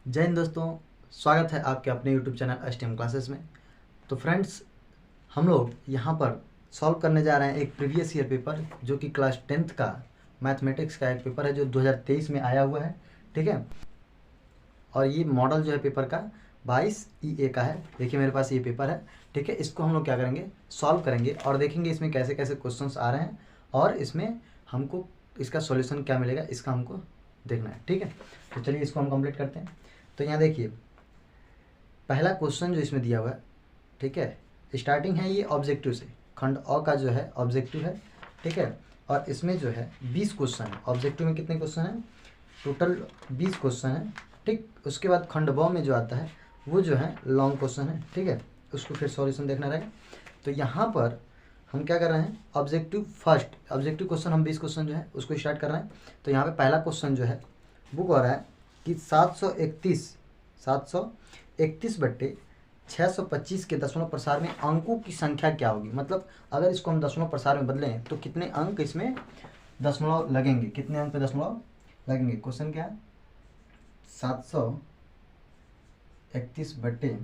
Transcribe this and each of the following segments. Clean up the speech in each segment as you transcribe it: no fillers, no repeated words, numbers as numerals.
जय हिंद दोस्तों, स्वागत है आपके अपने यूट्यूब चैनल एसटीएम क्लासेस में। तो फ्रेंड्स, हम लोग यहाँ पर सॉल्व करने जा रहे हैं एक प्रीवियस ईयर पेपर जो कि क्लास 10th का मैथमेटिक्स का एक पेपर है जो 2023 में आया हुआ है। ठीक है, और ये मॉडल जो है पेपर का 22 EA का है। देखिए मेरे पास ये पेपर है। ठीक है, इसको हम लोग क्या करेंगे, सॉल्व करेंगे और देखेंगे इसमें कैसे कैसे क्वेश्चंस आ रहे हैं और इसमें हमको इसका सॉल्यूशन क्या मिलेगा, इसका हमको देखना है। ठीक है, तो चलिए इसको हम कंप्लीट करते हैं। तो यहाँ देखिए पहला क्वेश्चन जो इसमें दिया हुआ है, ठीक है, स्टार्टिंग है ये ऑब्जेक्टिव से, खंड अ का जो है ऑब्जेक्टिव है। ठीक है, और इसमें जो है 20 क्वेश्चन है। ऑब्जेक्टिव में कितने क्वेश्चन हैं, टोटल 20 क्वेश्चन है। ठीक, उसके बाद खंड ब में जो आता है वो जो है लॉन्ग क्वेश्चन है। ठीक है, उसको फिर सॉल्यूशन देखना रहेगा। तो यहाँ पर हम क्या कर रहे हैं, ऑब्जेक्टिव क्वेश्चन हम 20 क्वेश्चन जो है उसको स्टार्ट कर रहे हैं। तो यहाँ पे पहला क्वेश्चन जो है वो कह रहा है कि 731 बट्टे 625 के दशमलव प्रसार में अंकों की संख्या क्या होगी। मतलब अगर इसको हम दशमलव प्रसार में बदलें तो कितने अंक इसमें दशमलव लगेंगे, कितने अंक पे दशमलव लगेंगे। क्वेश्चन क्या है, 731 बट्टे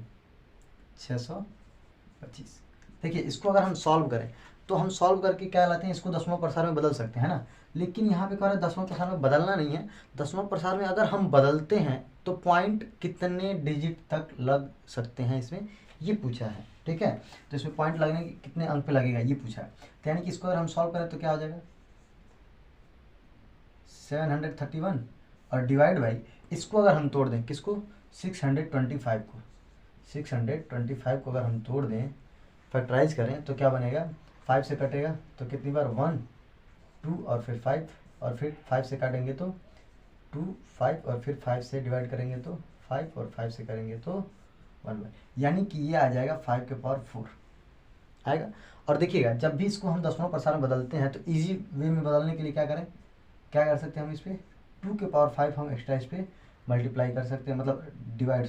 625। देखिए इसको अगर हम सॉल्व करें तो हम सॉल्व करके क्या लाते हैं, इसको दशमलव प्रसार में बदल सकते हैं, है ना। लेकिन यहाँ पे कह रहा है दशमलव प्रसार में बदलना नहीं है। दशमलव प्रसार में अगर हम बदलते हैं तो पॉइंट कितने डिजिट तक लग सकते हैं, इसमें ये पूछा है। ठीक है, तो इसमें पॉइंट लगने के कितने अंक पे लगेगा ये पूछा है। तो यानी कि इसको अगर हम सॉल्व करें तो क्या हो जाएगा, 731 और डिवाइड बाई, इसको अगर हम तोड़ दें किसको, 625 को, 625 को अगर हम तोड़ दें, फैक्टराइज करें तो क्या बनेगा, 5 से कटेगा तो कितनी बार 1 2 और फिर 5 और फिर 5 से काटेंगे तो 2 5 और फिर 5 से डिवाइड करेंगे तो 5 और 5 से करेंगे तो 1, यानी कि ये आ जाएगा 5 के पावर 4 आएगा। और देखिएगा जब भी इसको हम दशमलव प्रसार में बदलते हैं तो इजी वे में बदलने के लिए क्या करें, क्या कर सकते हैं हम, इस पर 2 के पावर 5 हम एक्स्ट्रा इस पर मल्टीप्लाई कर सकते हैं, मतलब डिवाइड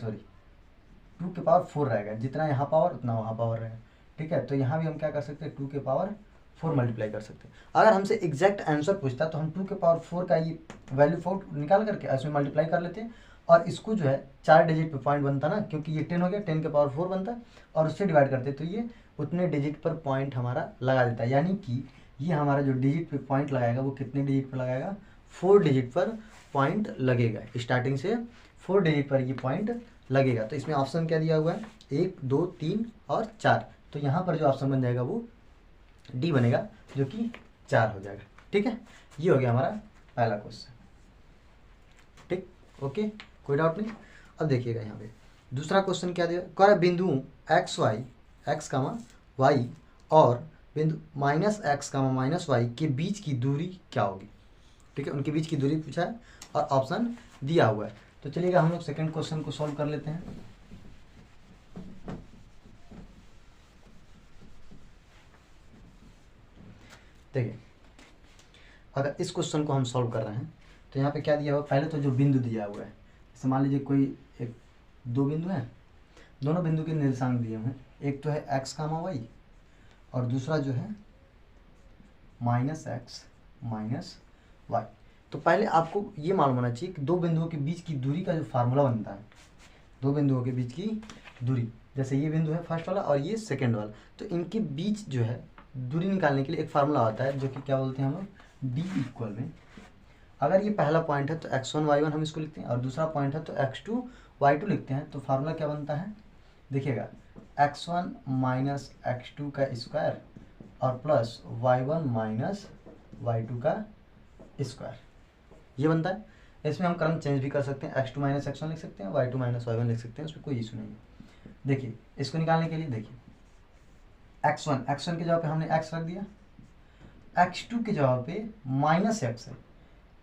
2 के पावर 4 रहेगा, जितना यहाँ पावर उतना वहाँ पावर रहेगा। ठीक है, तो यहाँ भी हम क्या कर सकते हैं, 2 के पावर 4 मल्टीप्लाई कर सकते हैं। अगर हमसे एग्जैक्ट आंसर पूछता तो हम 2 के पावर 4 का ये वैल्यू 4 निकाल करके इसमें मल्टीप्लाई कर लेते हैं और इसको जो है 4 डिजिट पे पॉइंट बनता ना, क्योंकि ये 10 हो गया, 10 के पावर 4 बनता है और उससे डिवाइड करते तो ये उतने डिजिट पर पॉइंट हमारा लगा देता है। यानी कि ये हमारा जो डिजिट पे पॉइंट लगाएगा वो कितने डिजिट पर लगाएगा, 4 डिजिट पर पॉइंट लगेगा। स्टार्टिंग से 4 डिजिट पर ये पॉइंट लगेगा। तो इसमें ऑप्शन क्या दिया हुआ है, 1 2 3 और 4। तो यहाँ पर जो ऑप्शन बन जाएगा वो डी बनेगा, जो कि 4 हो जाएगा। ठीक है, ये हो गया हमारा पहला क्वेश्चन। ठीक, ओके, कोई डाउट नहीं। अब देखिएगा यहाँ पे दूसरा क्वेश्चन क्या दिया, कह रहा है बिंदु एक्स कामा वाई और बिंदु -x कामा -y के बीच की दूरी क्या होगी। ठीक है, उनके बीच की दूरी पूछा है और ऑप्शन दिया हुआ है। तो चलिएगा हम लोग सेकंड क्वेश्चन को सॉल्व कर लेते हैं। देखिए अगर इस क्वेश्चन को हम सॉल्व कर रहे हैं तो यहाँ पे क्या दिया हुआ है, पहले तो जो बिंदु दिया हुआ है, जैसे मान लीजिए कोई एक 2 बिंदु हैं, दोनों बिंदु के निर्देशांक दिए हुए हैं। एक तो है x कामा वाई और दूसरा जो है -x -y। तो पहले आपको ये मालूम होना चाहिए कि दो बिंदुओं के बीच की दूरी का जो फार्मूला बनता है, दो बिंदुओं के बीच की दूरी, जैसे ये बिंदु है फर्स्ट वाला और ये सेकंड वाला, तो इनके बीच जो है दूरी निकालने के लिए एक फार्मूला होता है जो कि क्या बोलते हैं हम लोग, डी इक्वल में, अगर ये पहला पॉइंट है तो x1 y1 हम इसको लिखते हैं और दूसरा पॉइंट है तो x2 y2 लिखते हैं। तो फार्मूला क्या बनता है, देखिएगा x1 माइनस x2 का स्क्वायर और प्लस y1 माइनस y2 का स्क्वायर, ये बनता है। इसमें हम क्रम चेंज भी कर सकते हैं, x2 माइनस x1 लिख सकते हैं, y2 माइनस y1 लिख सकते हैं, उसमें कोई इशू नहीं है। देखिए इसको निकालने के लिए देखिए x1 के जगह पे हमने x रख दिया, x2 के जगह पे -x है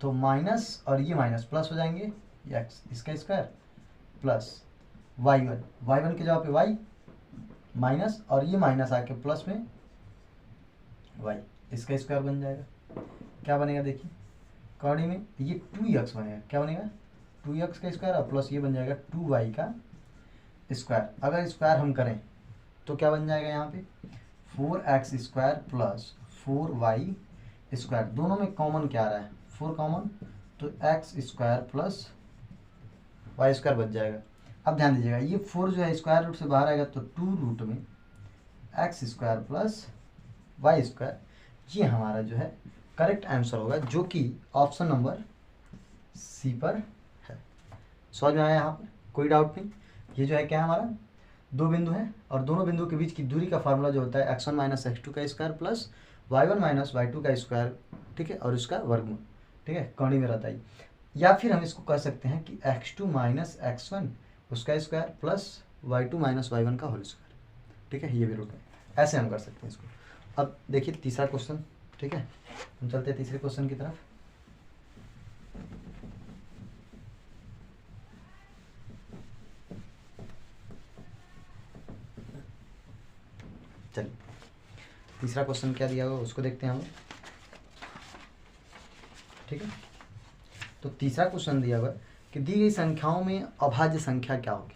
तो माइनस और ये माइनस प्लस हो जाएंगे, x इसका स्क्वायर प्लस y1 के जगह पे y माइनस और ये माइनस आके प्लस में y इसका स्क्वायर बन जाएगा। क्या बनेगा देखिए, कौड़ी में ये 2x बनेगा, क्या बनेगा 2x का स्क्वायर और प्लस ये बन जाएगा 2y का स्क्वायर। अगर स्क्वायर हम करें तो क्या बन जाएगा यहाँ पे 4x square plus 4y square. दोनों में कॉमन क्या आ रहा है, 4 कॉमन, तो x square plus Y square बच जाएगा। अब ध्यान दीजिएगा, ये 4 जो है स्क्वायर रूट से बाहर आएगा तो 2 रूट में X square plus Y square, ये हमारा जो है करेक्ट आंसर होगा, जो कि ऑप्शन नंबर सी पर है। समझ में आया यहाँ पर, कोई डाउट नहीं। ये जो है क्या है, हमारा दो बिंदु है और दोनों बिंदु के बीच की दूरी का फार्मूला जो होता है x1 माइनस x2 का square plus y1 minus y2 का स्क्वायर, ठीक है, और इसका वर्गमूल, ठीक है, कौड़ी में रहता है। या फिर हम इसको कह सकते हैं कि x2 माइनस x1 उसका square plus y2 minus y1 का होल स्क्वायर, ठीक है, ये भी रूट है, ऐसे हम कर सकते हैं इसको। अब देखिए तीसरा क्वेश्चन, ठीक है, हम चलते हैं तीसरे क्वेश्चन की तरफ। चलिए तीसरा क्वेश्चन क्या दिया हुआ उसको देखते हैं हम, ठीक है। तो तीसरा क्वेश्चन दिया हुआ कि दी गई संख्याओं में अभाज्य संख्या क्या होगी,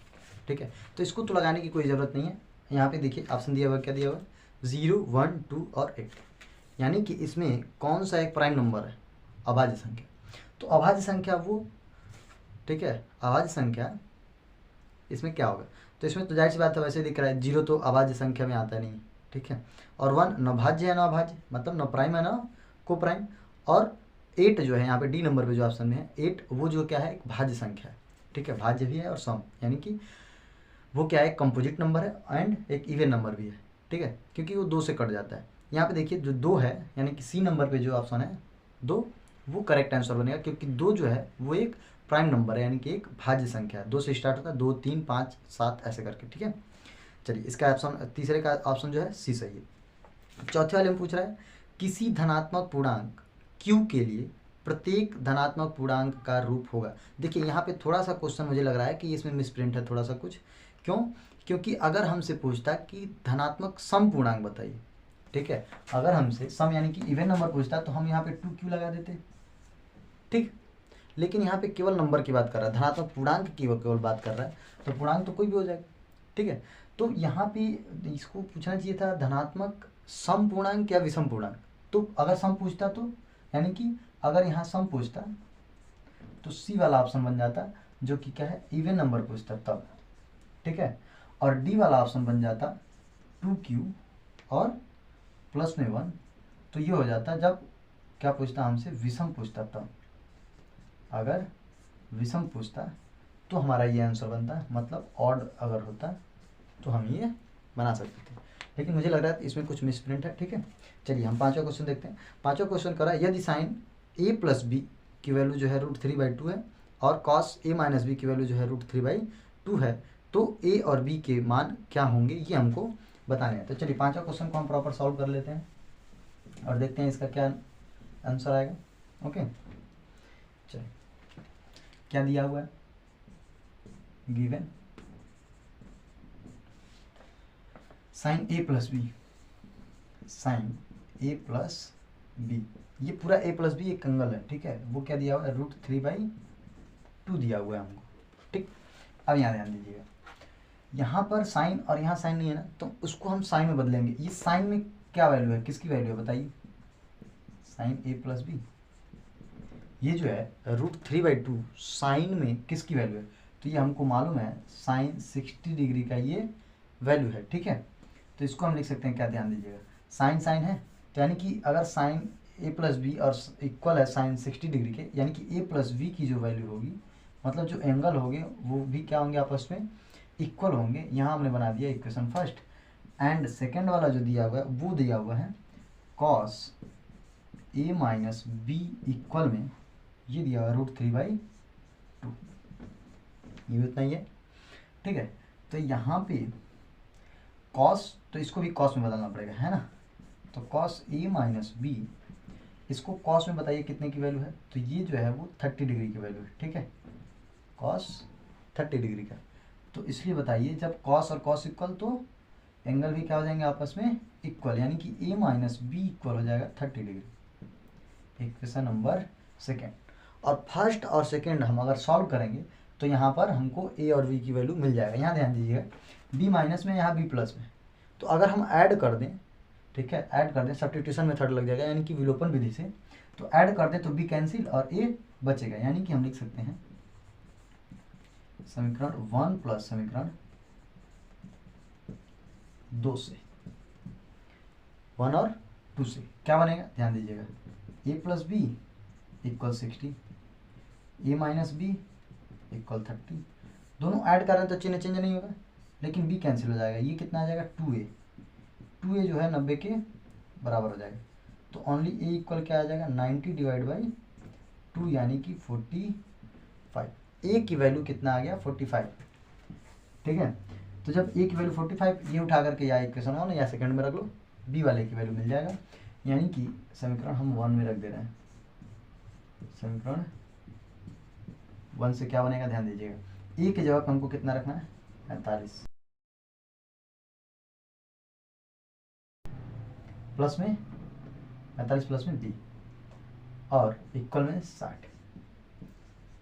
ठीक है। तो इसको तो लगाने की कोई ज़रूरत नहीं है। यहाँ पे देखिए ऑप्शन दिया हुआ, क्या दिया हुआ, 0, 1, 2 और 8, यानी कि इसमें कौन सा एक प्राइम नंबर है, अभाज्य संख्या। तो अभाज्य संख्या वो, ठीक है, अभाज्य संख्या इसमें क्या होगा, तो इसमें तो जाहिर सी बात है, वैसे दिख रहा है 0 तो अभाज्य संख्या में आता नहीं, ठीक है, और 1 न भाज्य है न अभाज्य, मतलब न प्राइम है न को प्राइम, और 8 जो है यहाँ पे डी नंबर पे जो ऑप्शन में है 8, वो जो क्या है, एक भाज्य संख्या है, ठीक है, भाज्य भी है और सम, यानी कि वो क्या है, कंपोजिट नंबर है एंड एक इवन नंबर भी है, ठीक है, क्योंकि वो 2 से कट जाता है। यहाँ पे देखिए जो 2 है, यानी कि सी नंबर पे जो ऑप्शन है 2, वो करेक्ट आंसर बनेगा, क्योंकि 2 जो है वो एक प्राइम नंबर है, यानी कि एक भाज्य संख्या है, 2 से स्टार्ट होता है, 2, 3, 5, 7 ऐसे करके, ठीक है। चलिए इसका ऑप्शन, तीसरे का ऑप्शन जो है सी सही है। चौथे वाले में पूछ रहा है किसी धनात्मक पूर्णांक q के लिए प्रत्येक धनात्मक पूर्णांक का रूप होगा। देखिए यहाँ पे थोड़ा सा क्वेश्चन मुझे लग रहा है कि इसमें मिसप्रिंट है थोड़ा सा कुछ, क्यों, क्योंकि अगर हमसे पूछता कि धनात्मक सम पूर्णांक बताइए, ठीक है, अगर हमसे सम यानी कि इवन नंबर पूछता तो हम यहाँ पे 2q लगा देते, ठीक, लेकिन यहाँ पे केवल नंबर की बात कर रहा है, धनात्मक पूर्णांक की केवल बात कर रहा है, तो पूर्णांक तो कोई भी हो जाएगा, ठीक है। तो यहाँ पे इसको पूछना चाहिए था धनात्मक सम पूर्णांक या विषम पूर्णांक। तो अगर सम पूछता तो, यानी कि अगर यहाँ सम पूछता तो सी वाला ऑप्शन बन जाता, जो कि क्या है, इवन नंबर पूछता तब, ठीक है, और डी वाला ऑप्शन बन जाता 2q और प्लस में 1, तो ये हो जाता जब क्या पूछता हमसे, विषम पूछता तब। अगर विषम पूछता तो हमारा ये आंसर बनता, मतलब ऑड अगर होता तो हम ये बना सकते थे, लेकिन मुझे लग रहा है इसमें कुछ मिसप्रिंट है, ठीक है। चलिए हम पांचवा क्वेश्चन देखते हैं। पांचवा क्वेश्चन करा, यदि साइन a प्लस बी की वैल्यू जो है √3/2 है और कॉस a माइनस बी की वैल्यू जो है √3/2 है, तो a और b के मान क्या होंगे, ये हमको बताने हैं। तो चलिए पांचवा क्वेश्चन को हम प्रॉपर सॉल्व कर लेते हैं और देखते हैं इसका क्या आंसर आएगा। ओके, चलिए क्या दिया हुआ है, given sine a plus B, sine a plus B, ये पूरा a प्लस बी एक कंगल है, ठीक है, वो क्या दिया हुआ है, √3/2 दिया हुआ है हमको, ठीक। अब यहाँ ध्यान दीजिएगा, यहाँ पर साइन और यहाँ साइन नहीं है ना, तो उसको हम साइन में बदलेंगे। ये साइन में क्या वैल्यू है, किसकी वैल्यू है बताइए, साइन a प्लस बी, ये जो है √3/2 साइन में किसकी वैल्यू है, तो ये हमको मालूम है साइन 60 डिग्री का ये वैल्यू है, ठीक है। तो इसको हम लिख सकते हैं, क्या ध्यान दीजिएगा, साइन साइन है, तो यानी कि अगर साइन a प्लस बी और इक्वल है साइन 60 डिग्री के, यानी कि a प्लस बी की जो वैल्यू होगी, मतलब जो एंगल होंगे वो भी क्या होंगे, आपस में इक्वल होंगे। यहाँ हमने बना दिया इक्वेशन फर्स्ट, एंड सेकेंड वाला जो दिया हुआ है वो दिया हुआ है cos a minus B equal में ये दिया हुआ √3/2, ये भी उतना ही है, ठीक है। तो यहाँ पे कॉस, तो इसको भी कॉस में बदलना पड़ेगा, है ना, तो कॉस a माइनस बी, इसको कॉस में बताइए कितने की वैल्यू है, तो ये जो है वो 30 डिग्री की वैल्यू है, ठीक है, कॉस 30 डिग्री का। तो इसलिए बताइए जब कॉस और कॉस इक्वल तो एंगल भी क्या हो जाएंगे आपस में इक्वल, यानी कि a माइनस बी इक्वल हो जाएगा 30 डिग्री। इक्वेशन नंबर सेकेंड, और फर्स्ट और सेकेंड हम अगर सॉल्व करेंगे तो यहाँ पर हमको a और b की वैल्यू मिल जाएगा। यहाँ ध्यान दीजिएगा, b माइनस में, यहाँ b प्लस में, तो अगर हम ऐड कर दें, ठीक है, ऐड कर दें, सब्स्टिट्यूशन मेथड लग जाएगा, यानी कि विलोपन विधि से, तो ऐड कर दें तो b कैंसिल और a बचेगा, यानी कि हम लिख सकते हैं समीकरण 1 प्लस समीकरण 2 से, 1 और 2 से क्या बनेगा, ध्यान दीजिएगा, a plus B equal 60, a minus B equal 30। दोनों ऐड कर रहे हैं तो चिन्ह चेंज नहीं होगा, लेकिन b कैंसिल हो जाएगा, ये कितना आ जाएगा 2a, 2a जो है 90 के बराबर हो जाएगा। तो ओनली a इक्वल क्या आ जाएगा 90 डिवाइड बाई 2 यानी कि 45। a की वैल्यू कितना आ गया 45, ठीक है। तो जब a की वैल्यू 45, ये उठा करके या इक्वेशन 1 या सेकंड में रख लो, b वाले की वैल्यू मिल जाएगा, यानी कि समीकरण हम 1 में रख दे रहे हैं। समीकरण 1 से क्या बनेगा, ध्यान दीजिएगा, a की जगह हमको कितना रखना है 45, प्लस में 45 प्लस में b और इक्वल में 60।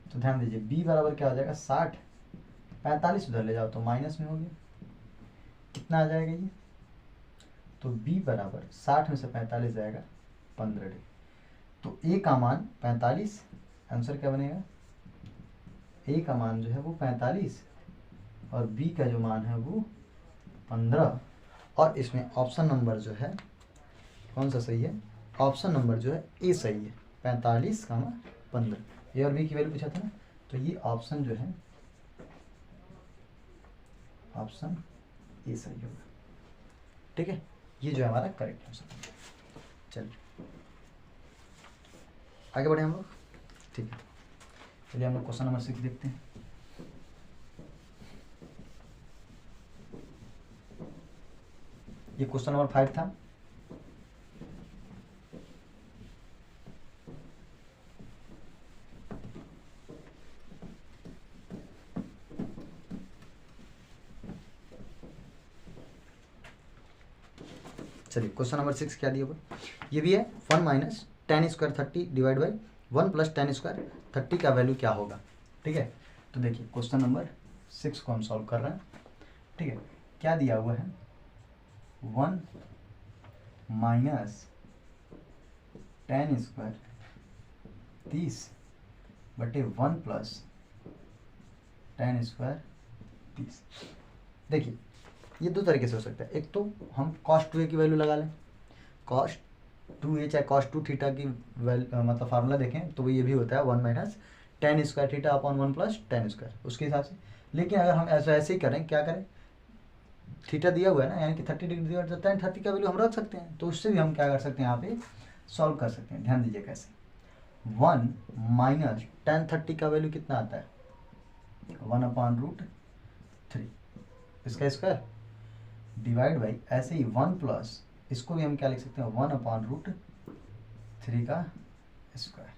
तो ध्यान दीजिए b बराबर क्या हो जाएगा 60, 45 उधर ले जाओ तो माइनस में हो गया, कितना आ जाएगा ये, तो b बराबर 60 में से 45 जाएगा 15। तो a का मान 45, आंसर क्या बनेगा, a का मान जो है वो 45 और b का जो मान है वो 15। और इसमें ऑप्शन नंबर जो है कौन सा सही है, ऑप्शन नंबर जो है ए सही है, 45, 15। ए और बी की वैल्यू पूछा था ना, तो ये ऑप्शन जो है ऑप्शन ए सही होगा, ठीक है। ये जो है हमारा करेक्ट आंसर। चलिए आगे बढ़े हम लोग, ठीक है। चलिए हम लोग क्वेश्चन नंबर 6 देखते हैं। ये क्वेश्चन नंबर 5 था। चलिए क्वेश्चन नंबर 6 क्या दिया हुआ, ये भी है 1 minus ten square 30 divide by 1 plus ten square 30 का वैल्यू क्या होगा, ठीक है। तो देखिए क्वेश्चन नंबर 6 को हम सॉल्व कर रहे हैं, ठीक है। क्या दिया हुआ है 1 माइनस टेन स्क्वायर 30 बटे 1 प्लस टेन स्क्वायर 30। देखिए ये दो तरीके से हो सकता है, एक तो हम cos 2a की वैल्यू लगा लें, cos 2a चाहे cos 2 थीटा की मतलब फार्मूला देखें तो वो ये भी होता है 1 minus ten square theta upon 1 plus ten square, उसके हिसाब से। लेकिन अगर हम ऐसे ही करें, क्या करें, थीटा दिया हुआ है ना, यानी कि 30 डिग्री दिया, टेन 30 का वैल्यू हम रख सकते हैं, तो उससे भी हम क्या कर सकते हैं, यहाँ पे सॉल्व कर सकते हैं। ध्यान दीजिए कैसे, 1 माइनस टेन 30 का वैल्यू कितना आता है 1/√3, इसका स्क्वायर डिवाइड बाई ऐसे ही 1 प्लस, इसको भी हम क्या लिख सकते हैं 1/√3 का स्क्वायर,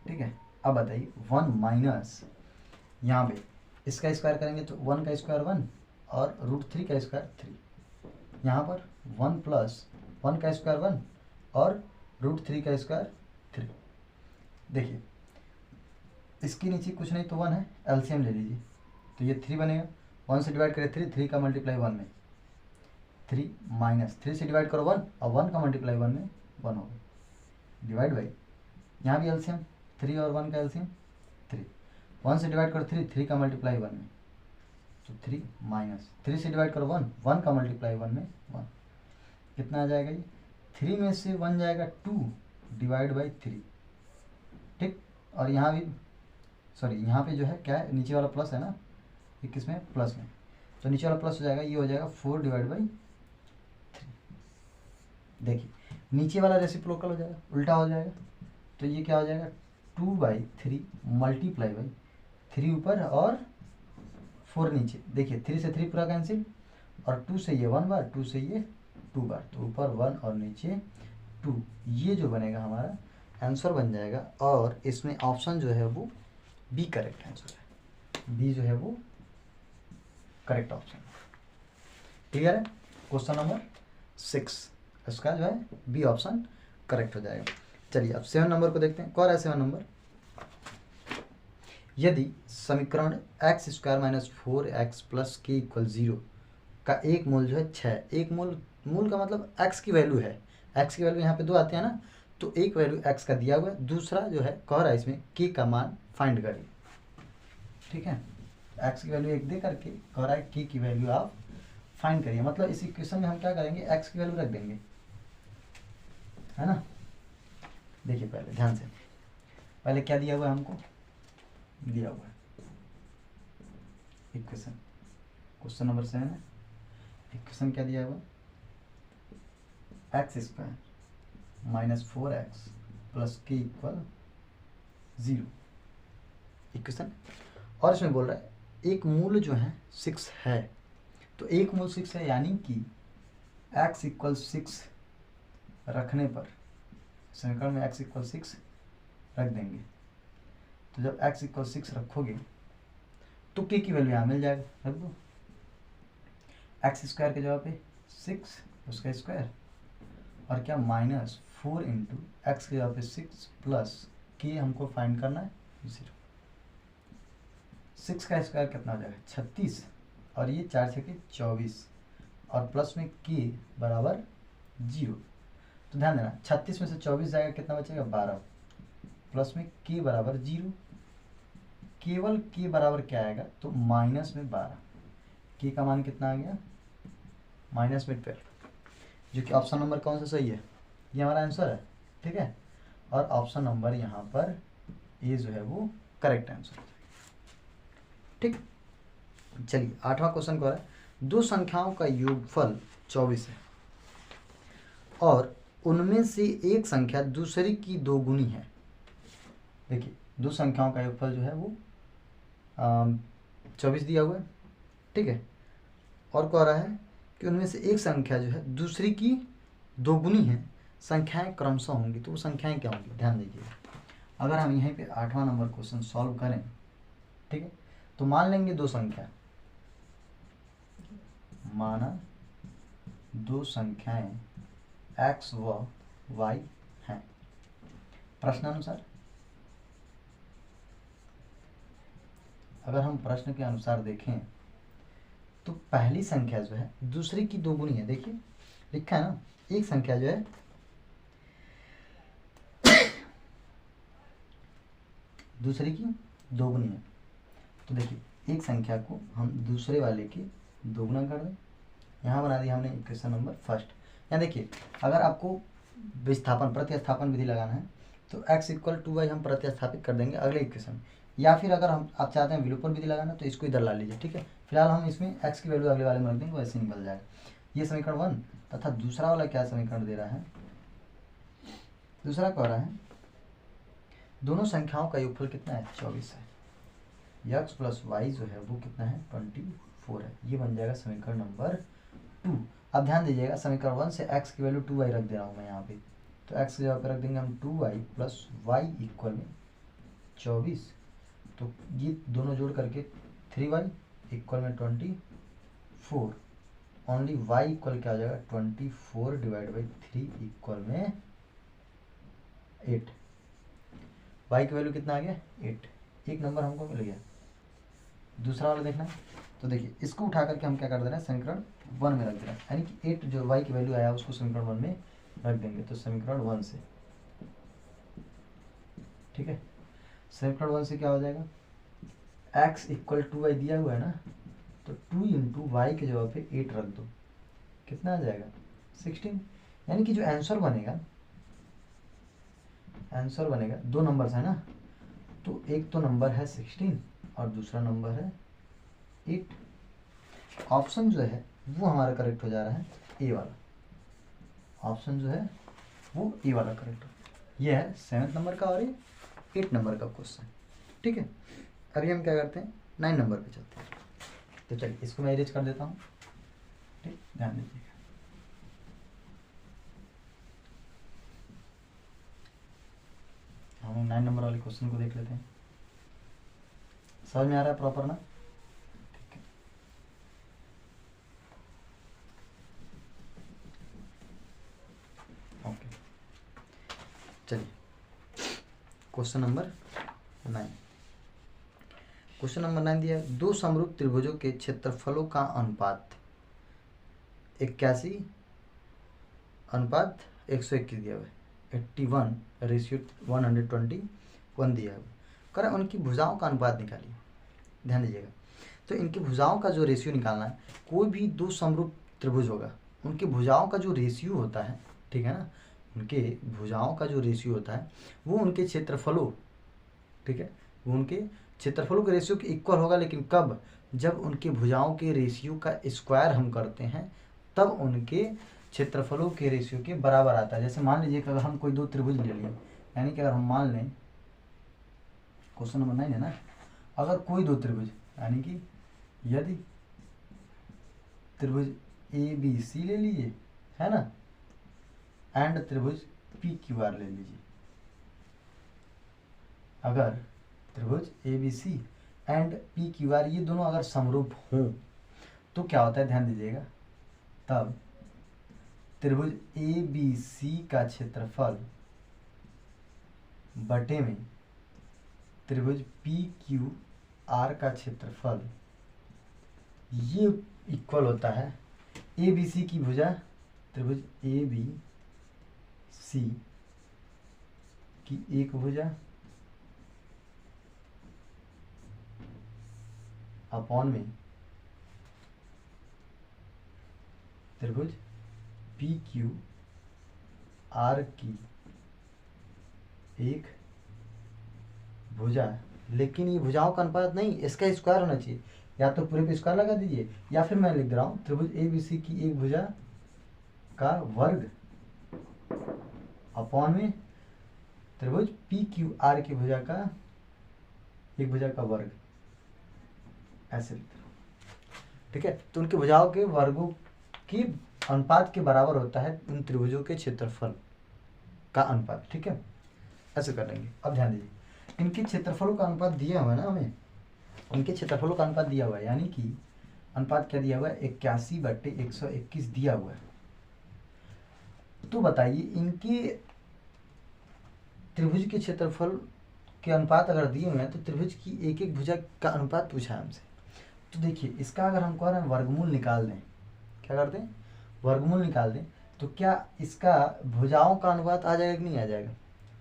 ठीक है। अब बताइए 1 माइनस, यहाँ पे इसका स्क्वायर करेंगे तो 1 का स्क्वायर 1 और √3 का स्क्वायर 3, यहाँ पर 1 प्लस 1 का स्क्वायर 1 और √3 का स्क्वायर 3। देखिए इसके नीचे कुछ नहीं तो 1 है, एलसीएम ले लीजिए, तो ये 3 बनेगा, 1 से डिवाइड करें 3 का मल्टीप्लाई 1 में 3 माइनस 3 से डिवाइड करो 1 और 1 का मल्टीप्लाई 1 में 1 होगा, डिवाइड बाई यहाँ भी एलसीएम 3 और 1 का एलसीएम 3, 1 से डिवाइड करो 3 का मल्टीप्लाई 1 में, तो 3 माइनस 3 से डिवाइड करो 1 का मल्टीप्लाई 1 में 1, कितना आ जाएगा ये 3 में से 1 जाएगा 2 डिवाइड बाई 3, ठीक। और यहाँ भी सॉरी यहाँ पे जो है क्या है, नीचे वाला प्लस है ना, ये किस में प्लस में, तो नीचे वाला प्लस हो जाएगा, ये हो जाएगा 4 डिवाइड बाई 3। देखिए नीचे वाला रेसिप्रोकल हो जाएगा, उल्टा हो जाएगा, तो ये क्या हो जाएगा 2/3 मल्टीप्लाई बाई 3 ऊपर और 4 नीचे। देखिए 3 से 3 पूरा कैंसिल और 2 से ये 1 बार, 2 से ये 2 बार, तो ऊपर 1 और नीचे 2, ये जो बनेगा हमारा आंसर बन जाएगा। और इसमें ऑप्शन जो है वो बी करेक्ट आंसर है, बी जो है वो करेक्ट ऑप्शन, क्लियर है। क्वेश्चन नंबर 6 इसका जो है बी ऑप्शन करेक्ट हो जाएगा। चलिए अब 7 नंबर को देखते हैं, कौन है 7 नंबर, यदि समीकरण x square minus 4x plus के इक्वल 0 का एक मूल जो है 6, एक मूल का मतलब x की वैल्यू है, x की वैल्यू यहाँ पे 2 आते हैं ना, तो एक वैल्यू x का दिया हुआ है, दूसरा जो है कह रहा है इसमें k का मान फाइंड करिए, ठीक है। एक्स की वैल्यू 1 दे करके कह रहा है की वैल्यू आप फाइंड करिए, मतलब इस इक्वेशन में हम क्या करेंगे, एक्स की वैल्यू रख देंगे, है ना। देखिए पहले ध्यान से, पहले क्या दिया हुआ है हमको, दिया हुआ है इक्वेशन, क्वेश्चन नंबर 7 है, इक्वेशन क्या दिया हुआ, x square minus 4x plus के इक्वल 0 इक्वेशन। और इसमें बोल रहा है एक मूल जो है 6 है, तो एक मूल 6 है, यानी कि x इक्वल 6 रखने पर समीकरण में x इक्वल 6 रख देंगे। तो जब x इक्वल 6 रखोगे तो k की वैल्यू यहाँ मिल जाएगा, रख दो। एक्स स्क्वायर के जगह पे 6 उसका स्क्वायर और क्या माइनस 4 इंटू एक्स के जगह पे 6 प्लस के हमको फाइंड करना है 0। 6 का स्क्वायर कितना हो जाएगा 36 और ये 4 छके 24 और प्लस में के बराबर 0। तो ध्यान देना 36 में से 24 जाएगा, कितना बचेगा 12 प्लस में के बराबर 0, केवल के बराबर क्या आएगा तो माइनस में 12, के का मान कितना आ गया माइनस में 12, जो कि ऑप्शन नंबर कौन सा सही है, ये हमारा आंसर है, ठीक है। और ऑप्शन नंबर यहाँ पर ए जो है वो करेक्ट आंसर है, ठीक। चलिए 8वां क्वेश्चन को है, दो संख्याओं का योगफल 24 है और उनमें से एक संख्या दूसरी की दोगुनी है। देखिए दो संख्याओं का योगफल जो है वो 24 दिया हुआ है, ठीक है। और कह रहा है कि उनमें से एक संख्या जो है दूसरी की दोगुनी है, संख्याएं क्रमशः होंगी, तो वो संख्याएं क्या होंगी, ध्यान दीजिए। अगर हम यहीं पे 8वां नंबर क्वेश्चन सॉल्व करें, ठीक है, तो मान लेंगे दो संख्या, माना दो संख्याएं x व y हैं। प्रश्नानुसार अगर हम प्रश्न के अनुसार देखें तो पहली संख्या जो है दूसरी की दोगुनी है। देखिए लिखा है ना, एक संख्या जो है दूसरी की दोगुनी है, तो देखिए एक संख्या को हम दूसरे वाले की दोगुना कर दें, यहाँ बना दिया हमने इक्वेशन नंबर फर्स्ट। यहाँ देखिए अगर आपको विस्थापन प्रतिस्थापन विधि लगाना है तो x इक्वल टू वाई हम प्रतिस्थापित कर देंगे अगले इक्वेशन, या फिर अगर हम आप चाहते हैं विलोपन विधि लगाना तो इसको इधर ला लीजिए, ठीक है। फिलहाल हम इसमें x की वैल्यू अगले वाले में रख देंगे, वैसे ही निकल जाएगा। ये समीकरण 1 तथा दूसरा वाला क्या समीकरण दे रहा है, दूसरा कह रहा है दोनों संख्याओं का योगफल कितना है 24 है, x प्लस वाई जो है वो कितना है 24 है। ये बन जाएगा समीकरण नंबर 2। अब ध्यान दीजिएगा समीकरण 1 से x की वैल्यू 2y रख दे रहा हूँ मैं यहाँ पे, तो x की जगह पर रख देंगे हम 2y प्लस वाई इक्वल में 24, तो ये दोनों जोड़ करके 3y इक्वल में 24, ओनली y इक्वल क्या हो जाएगा 24 डिवाइड बाई 3 इक्वल में 8। y की वैल्यू कितना आ गया 8, एक नंबर हमको मिल गया। दूसरा वाला देखना, तो देखिए इसको उठा करके हम क्या कर दे रहे हैं समीकरण 1 में रख दे रहे हैं, यानी कि 8 जो y की वैल्यू आया उसको समीकरण 1 में रख देंगे, तो समीकरण 1 से, ठीक है। समीकरण 1 से क्या हो जाएगा x इक्वल टू वाई दिया हुआ है ना, तो 2 इंटू वाई के जगह पे 8 रख दो, कितना आ जाएगा 16, यानी कि जो आंसर बनेगा दो नंबर्स है ना, तो एक तो नंबर है 16 और दूसरा नंबर है 8। ऑप्शन जो है वो हमारा करेक्ट हो जा रहा है ए वाला, ऑप्शन जो है वो ए वाला करेक्ट हो, ये है 7 नंबर का और ये 8 नंबर का क्वेश्चन, ठीक है। अभी हम क्या करते हैं 9 नंबर पे चलते हैं, तो चलिए इसको मैं इरेज कर देता हूँ, ठीक, ध्यान दीजिएगा। हम 9 नंबर वाले क्वेश्चन को देख लेते हैं, समझ में आ रहा है प्रॉपर ना, ठीक है। ओके चलिए क्वेश्चन नंबर 9, क्वेश्चन नंबर 9 दिया है, दो समरूप त्रिभुजों के क्षेत्रफलों का अनुपात 81 अनुपात 121 दिया हुआ है, 81:121 दिया हुआ है, कर उनकी भुजाओं का अनुपात निकालिए। ध्यान दीजिएगा। तो इनकी भुजाओं का जो रेशियो निकालना है, कोई भी दो समरूप त्रिभुज होगा, उनकी भुजाओं का जो रेशियो होता है, ठीक है ना, उनके भुजाओं का जो रेशियो होता है वो उनके क्षेत्रफलों, ठीक है, वो उनके क्षेत्रफलों के रेशियो के इक्वल होगा। लेकिन कब? जब उनके भुजाओं के रेशियो का स्क्वायर हम करते हैं तब उनके क्षेत्रफलों के रेशियो के बराबर आता है। जैसे मान लीजिए कि अगर हम कोई दो त्रिभुज ले लिए, यानी कि अगर हम मान लें क्वेश्चन नंबर 9 है ना, अगर कोई दो त्रिभुज, यानी कि यदि त्रिभुज ए बी सी ले लीजिए, है ना, एंड त्रिभुज पी क्यू आर ले लीजिए, अगर त्रिभुज A B C and P Q R ये दोनों अगर समरूप हों तो क्या होता है, ध्यान दीजिएगा, तब त्रिभुज ए बी सी का क्षेत्रफल बटे में त्रिभुज पी क्यू आर का क्षेत्रफल ये इक्वल होता है ए बी सी की भुजा, त्रिभुज ए बी सी की एक भुजा अपॉन में त्रिभुज पी क्यू आर की एक भुजा। लेकिन ये भुजाओं का अनुपात नहीं, इसका स्क्वायर होना चाहिए, या तो पूरे पे स्क्वायर लगा दीजिए, या फिर मैं लिख दे रहा हूँ त्रिभुज ए बी सी की एक भुजा का वर्ग अपॉन में त्रिभुज पी क्यू आर की भुजा का एक भुजा का वर्ग, ऐसे लिख दे रहा हूँ, ठीक है। तो उनकी भुजाओं के वर्गों की अनुपात के बराबर होता है उन त्रिभुजों के क्षेत्रफल का अनुपात, ठीक है, ऐसे कर लेंगे। अब ध्यान दीजिए, इनके क्षेत्रफलों का अनुपात दिया हुआ है ना हमें, इनके क्षेत्रफलों का अनुपात दिया हुआ है, यानी कि अनुपात क्या दिया हुआ है, 81/121 दिया हुआ है। तो बताइए इनके त्रिभुज के क्षेत्रफल के अनुपात अगर दिए हुए हैं तो त्रिभुज की एक एक भुजा का अनुपात पूछा है हमसे। तो देखिए इसका अगर हम कह रहे हैं वर्गमूल निकाल दें, क्या करते हैं, वर्गमूल निकाल दें, तो क्या इसका भुजाओं का अनुपात आ जाएगा कि नहीं आ जाएगा,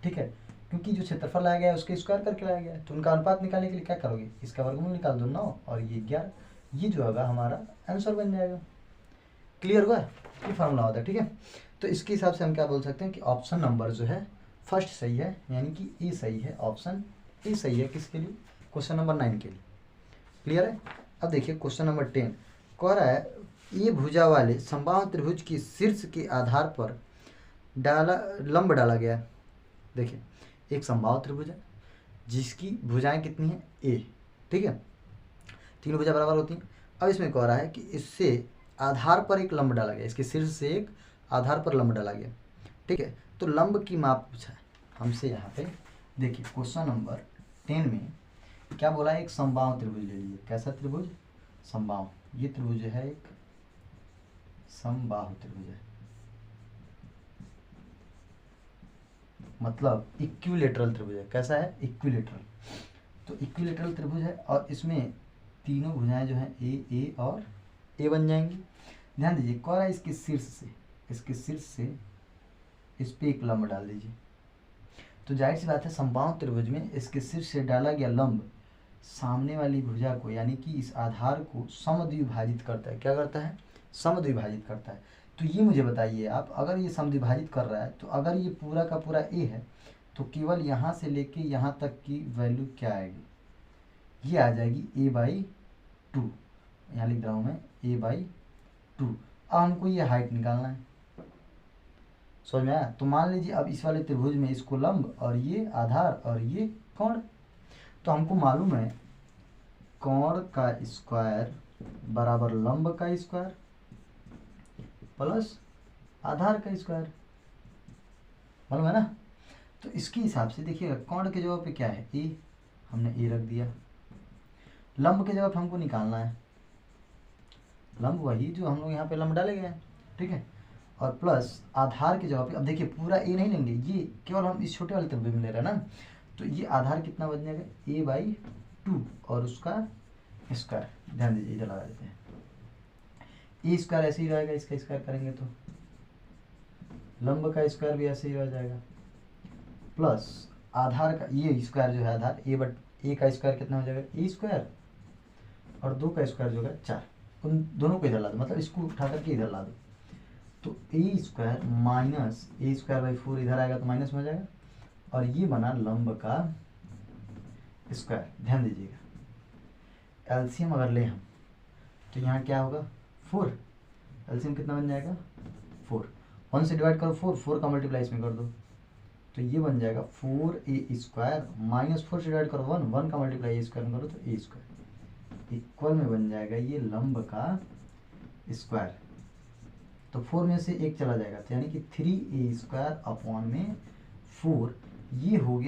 ठीक है, क्योंकि जो क्षेत्रफल लाया गया है उसके स्क्वायर करके लाया गया है। तो उनका अनुपात निकालने के लिए क्या करोगे, इसका वर्गमूल निकाल दो 9 और ये 11, ये जो होगा हमारा आंसर बन जाएगा। क्लियर हुआ, ये फार्मूला होता है, ठीक है। तो इसके हिसाब से हम क्या बोल सकते हैं कि ऑप्शन नंबर जो है फर्स्ट सही है, यानी कि ए सही है, ऑप्शन ए सही है। किसके लिए, क्वेश्चन नंबर 9 के लिए। क्लियर है। अब देखिए क्वेश्चन नंबर 10 कह रहा है ये भुजा वाले समबाहु त्रिभुज की शीर्ष के आधार पर लंब डाला गया है। देखिए एक समबाहु त्रिभुज है जिसकी भुजाएं कितनी है, ए, ठीक है, तीन भुजा बराबर होती हैं। अब इसमें कह रहा है कि इससे आधार पर एक लंब डाला गया, इसके शीर्ष से एक आधार पर लंब डाला गया, ठीक है। तो लंब की माप पूछा है हमसे यहाँ पे। देखिए क्वेश्चन नंबर 10 में क्या बोला है, एक समबाहु त्रिभुज ले लीजिए। कैसा त्रिभुज, समबाहु, ये त्रिभुज है एक समबाहु त्रिभुज है, मतलब इक्विलेटरल त्रिभुज है। कैसा है, इक्विलेटरल। तो इक्विलेटरल त्रिभुज है और इसमें तीनों भुजाएं जो हैं ए और ए बन जाएंगी। ध्यान दीजिए कह रहा है इसके शीर्ष से, इसके शीर्ष से इस पे एक लंब डाल दीजिए। तो जाहिर सी बात है समबाहु त्रिभुज में इसके शीर्ष से डाला गया लंब सामने वाली भुजा को, यानी कि इस आधार को समद्विभाजित करता है। क्या करता है, समद्विभाजित करता है। तो ये मुझे बताइए आप, अगर ये समद्विभाजित कर रहा है तो अगर ये पूरा का पूरा ए है तो केवल यहाँ से लेके यहाँ तक की वैल्यू क्या आएगी, ये आ जाएगी a/2। यहाँ लिख रहा हूँ मैं a/2। अब हमको ये हाइट निकालना है, समझ में आया। तो मान लीजिए अब इस वाले त्रिभुज में इसको लंब और ये आधार और ये कोण, तो हमको मालूम है कोण का स्क्वायर बराबर लंब का स्क्वायर प्लस आधार का स्क्वायर, मालूम है ना। तो इसके हिसाब से देखिएगा कोण के जगह पे क्या है, ए, हमने ए रख दिया। लंब के जगह पे हमको निकालना है लंब, वही जो हम लोग यहाँ पे लंब डाले गए हैं, ठीक है, और प्लस आधार की जगह पे, अब देखिए पूरा ए नहीं लेंगे, ये केवल हम इस छोटे वाले त्रिभुज में ले रहे हैं ना, तो ये आधार कितना बन जाएगा, a/2 और उसका स्क्वायर। ध्यान दीजिए इधर लगा देते हैं, ए स्क्वायर ऐसे ही रहेगा, इसका स्क्वायर करेंगे तो लंब का स्क्वायर भी ऐसे ही रह जाएगा, प्लस आधार का ये स्क्वायर जो है आधार ए का स्क्वायर कितना हो जाएगा, ए स्क्वायर और 2 का स्क्वायर जो होगा 4, उन दोनों को इधर ला दो, मतलब इसको उठा करके इधर ला दो, तो a square minus a square by 4 इधर आएगा तो माइनस में हो जाएगा, और ये बना लंब का स्क्वायर। ध्यान दीजिएगा एलसीएम अगर ले हम तो यहाँ क्या होगा 4, एलसीएम कितना बन जाएगा 4, 1 से डिवाइड करो 4, 4 का मल्टीप्लाई इसमें कर दो, तो ये बन जाएगा 4a स्क्वायर माइनस 4 से डिवाइड करो 1, 1 का मल्टीप्लाई ए स्क्वायर में करो तो ए स्क्वायर इक्वल में बन जाएगा ये लंब का स्क्वायर। तो 4 में से 1 चला जाएगा, तो यानी कि 3a स्क्वायर अपॉन में 4, ये हो गया